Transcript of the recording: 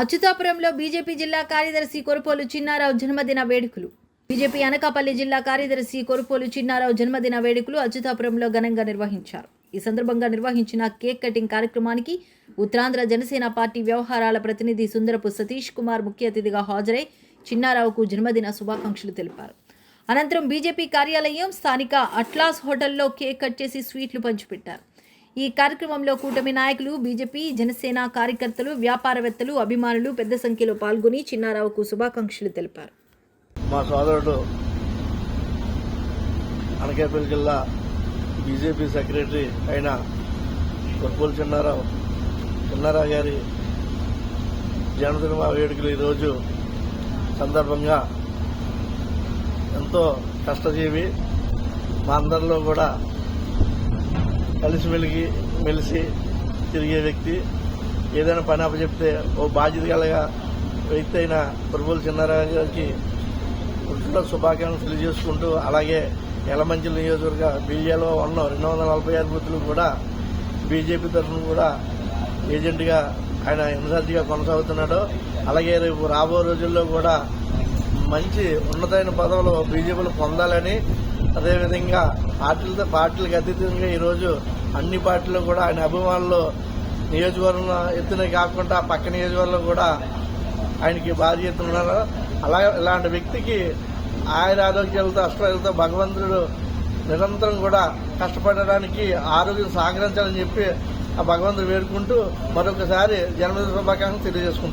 అచ్యుతాపురంలో BJP జిల్లా కార్యదర్శి కొరుపోలు చిన్నారావు జన్మదిన వేడుకలు. బీజేపీ అనకాపల్లి జిల్లా కార్యదర్శి కొరుపోలు చిన్నారావు జన్మదిన వేడుకలు అచ్యుతాపురంలో ఘనంగా నిర్వహించారు. ఈ సందర్భంగా నిర్వహించిన కేక్ కటింగ్ కార్యక్రమానికి ఉత్తరాంధ్ర జనసేన పార్టీ వ్యవహారాల ప్రతినిధి సుందరపు సతీష్ కుమార్ ముఖ్య అతిథిగా హాజరై చిన్నారావుకు జన్మదిన శుభాకాంక్షలు తెలిపారు. అనంతరం బీజేపీ కార్యాలయం స్థానిక అట్లాస్ హోటల్లో కేక్ కట్ చేసి స్వీట్లు పంచిపెట్టారు. ఈ కార్యక్రమంలో కూటమి నాయకులు, బీజేపీ, జనసేన కార్యకర్తలు, వ్యాపారవేత్తలు, అభిమానులు పెద్ద సంఖ్యలో పాల్గొని చిన్నారావుకు శుభాకాంక్షలు తెలిపారు. మా సోదరుడు అనకాపల్లి జిల్లా బీజేపీ సెక్రటరీ అయిన కొరుపోలు చిన్నారావు గారి జన్మదిన వేడుకలు ఈరోజు సందర్భంగా ఎంతో కష్టజీవి, మా అందరిలో కూడా మెలిసి తిరిగే వ్యక్తి. ఏదైనా పని అప్పచెప్తే ఓ బాధ్యత గల వ్యక్తి అయిన కొరుపోలు చిన్నారావు గారికి పురుషుల శుభాకాంక్షలు తెలియజేసుకుంటూ, అలాగే యలమంచిలి నియోజకవర్గ బీజేలో ఉన్న 246 బూతులు కూడా బీజేపీ తరఫున కూడా ఏజెంట్గా ఆయన ఇన్ఛార్జిగా కొనసాగుతున్నాడు. అలాగే రేపు రాబో రోజుల్లో కూడా మంచి ఉన్నతమైన పదవులు బీజేపీలో పొందాలని, అదేవిధంగా పార్టీలకు అతీతంగా ఈరోజు అన్ని పార్టీలు కూడా ఆయన అభిమానులు నియోజకవర్గం ఎత్తునే కాకుండా పక్క నియోజకవర్గంలో కూడా ఆయనకి భారీ ఎత్తున ఉన్నారు. అలాగే ఇలాంటి వ్యక్తికి ఆయన ఆరోగ్యాలతో అష్టాలతో భగవంతుడు నిరంతరం కూడా కష్టపడడానికి ఆరోగ్యం సహకరించాలని చెప్పి ఆ భగవంతుడు వేడుకుంటూ మరొకసారి జన్మదిన శుభాకాంక్షలు తెలియజేసుకుంటాం.